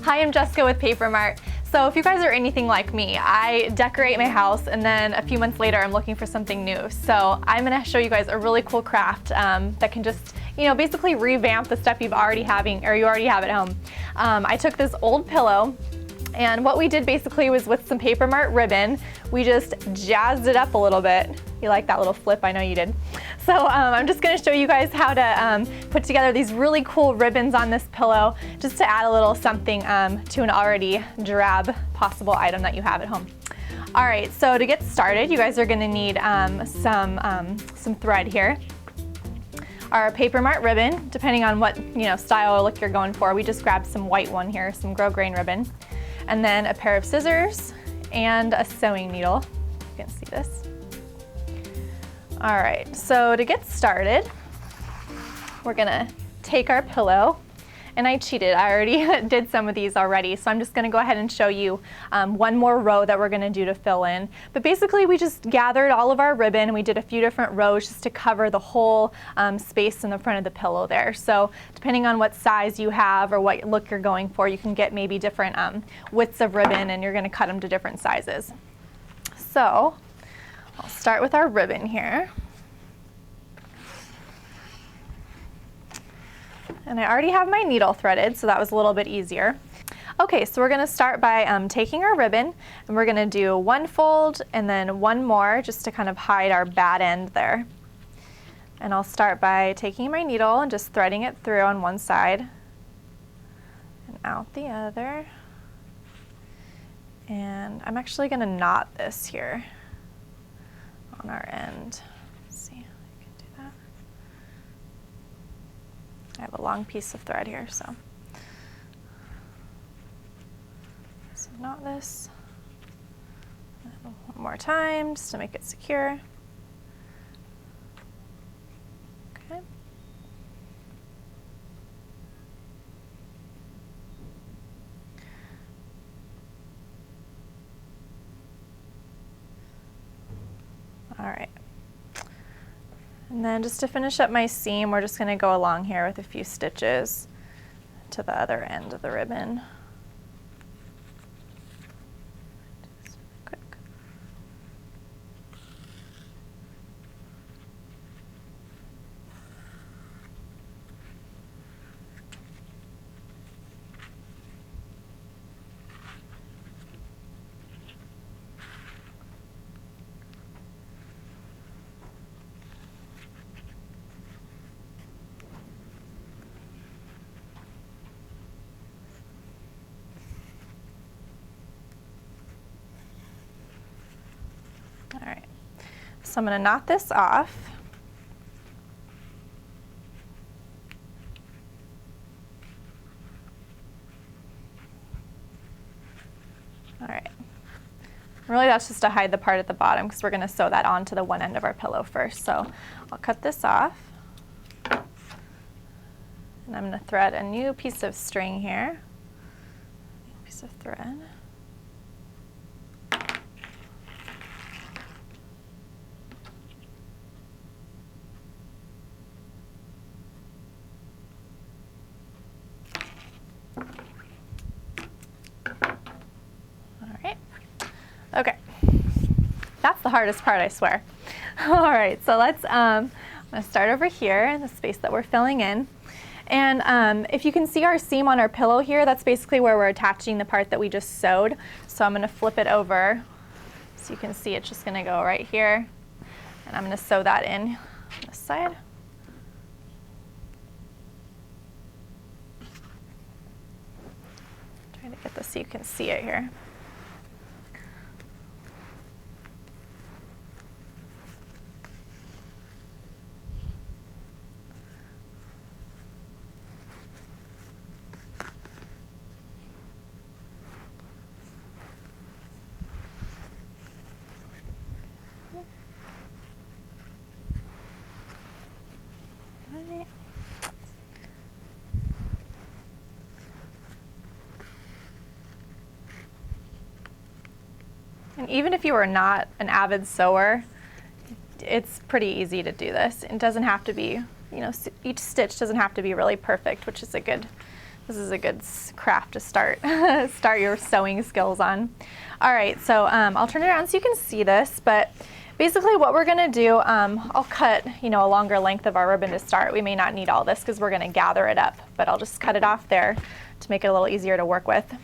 Hi, I'm Jessica with Paper Mart. So if you guys are anything like me, I decorate my house and then a few months later I'm looking for something new. So I'm gonna show you guys a really cool craft that can just, basically revamp the stuff you already have at home. I took this old pillow, and what we did basically was with some Paper Mart ribbon, we just jazzed it up a little bit. You like that little flip? I know you did. So I'm just gonna show you guys how to put together these really cool ribbons on this pillow, just to add a little something to an already drab possible item that you have at home. All right, so to get started, you guys are gonna need some thread here. Our Paper Mart ribbon, depending on what style or look you're going for. We just grabbed some white one here, some grosgrain ribbon. And then a pair of scissors and a sewing needle. You can see this. All right, so to get started, we're gonna take our pillow, and I cheated, I already did some of these already, so I'm just gonna go ahead and show you one more row that we're gonna do to fill in. But basically we just gathered all of our ribbon and we did a few different rows just to cover the whole space in the front of the pillow there. So depending on what size you have or what look you're going for, you can get maybe different widths of ribbon, and you're gonna cut them to different sizes. So I'll start with our ribbon here. And I already have my needle threaded, so that was a little bit easier. Okay, so we're gonna start by taking our ribbon, and we're gonna do one fold and then one more just to kind of hide our bad end there. And I'll start by taking my needle and just threading it through on one side and out the other. And I'm actually gonna knot this here on our end. Let's see if I can do that. I have a long piece of thread here, so knot this one more time just to make it secure. Okay. All right. And then just to finish up my seam, we're just going to go along here with a few stitches to the other end of the ribbon. Just quick. All right, so I'm going to knot this off. All right, really that's just to hide the part at the bottom because we're going to sew that onto the one end of our pillow first. So I'll cut this off, and I'm going to thread a new piece of string here, piece of thread. Okay, that's the hardest part, I swear. All right, so let's, I'm gonna start over here in the space that we're filling in. And if you can see our seam on our pillow here, that's basically where we're attaching the part that we just sewed. So I'm gonna flip it over so you can see it's just gonna go right here. And I'm gonna sew that in on this side. Trying to get this so you can see it here. And even if you are not an avid sewer, it's pretty easy to do this. It doesn't have to be, each stitch doesn't have to be really perfect, which is This is a good craft to start start your sewing skills on. All right, so I'll turn it around so you can see this, but basically what we're gonna do, I'll cut, a longer length of our ribbon to start. We may not need all this because we're gonna gather it up, but I'll just cut it off there to make it a little easier to work with.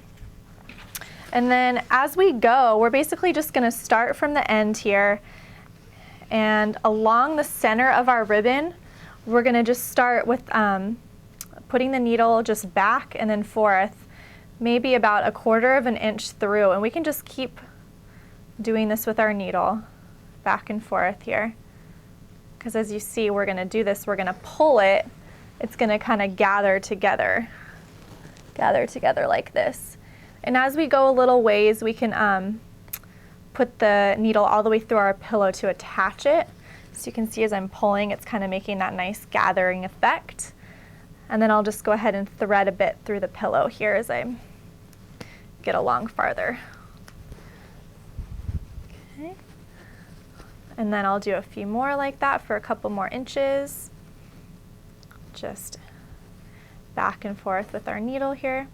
And then as we go, we're basically just gonna start from the end here, and along the center of our ribbon, we're gonna just start with putting the needle just back and then forth, maybe about 1/4 of an inch through, and we can just keep doing this with our needle back and forth here. Because as you see, we're gonna do this, we're gonna pull it, it's gonna kind of gather together like this. And as we go a little ways, we can put the needle all the way through our pillow to attach it. So you can see as I'm pulling, it's kind of making that nice gathering effect. And then I'll just go ahead and thread a bit through the pillow here as I get along farther. Okay. And then I'll do a few more like that for a couple more inches. Just back and forth with our needle here.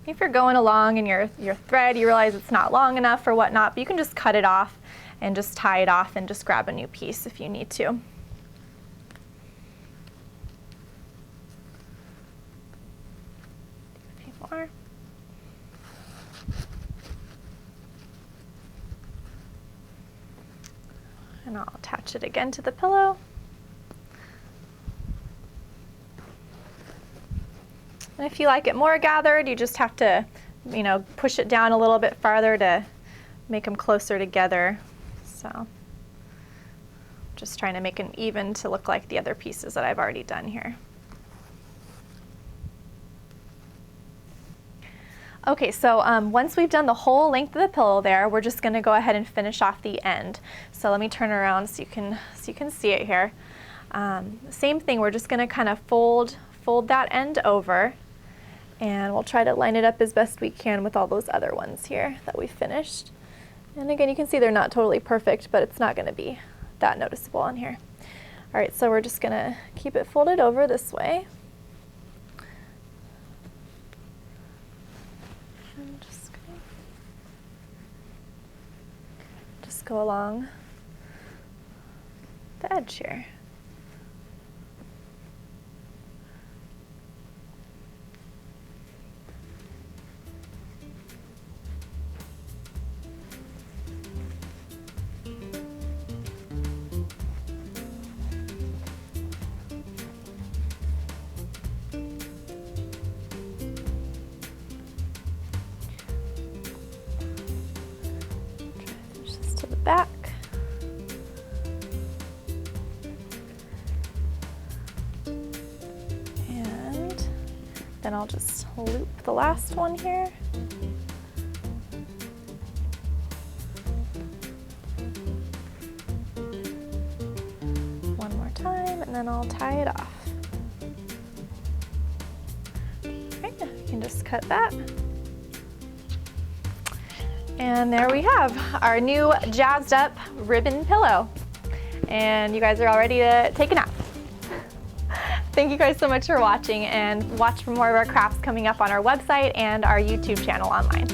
If you're going along and your thread, you realize it's not long enough or whatnot, but you can just cut it off and just tie it off and just grab a new piece if you need to. A few more. And I'll attach it again to the pillow. And if you like it more gathered, you just have to, push it down a little bit farther to make them closer together. So just trying to make them even to look like the other pieces that I've already done here. Okay, so once we've done the whole length of the pillow there, we're just gonna go ahead and finish off the end. So let me turn around so you can see it here. Same thing, we're just gonna kind of fold that end over, and we'll try to line it up as best we can with all those other ones here that we finished. And again, you can see they're not totally perfect, but it's not gonna be that noticeable on here. All right, so we're just gonna keep it folded over this way. And just go along the edge here. Back. And then I'll just loop the last one here. One more time, and then I'll tie it off. Okay, you can just cut that. And there we have our new jazzed up ribbon pillow. And you guys are all ready to take a nap. Thank you guys so much for watching, and watch for more of our crafts coming up on our website and our YouTube channel online.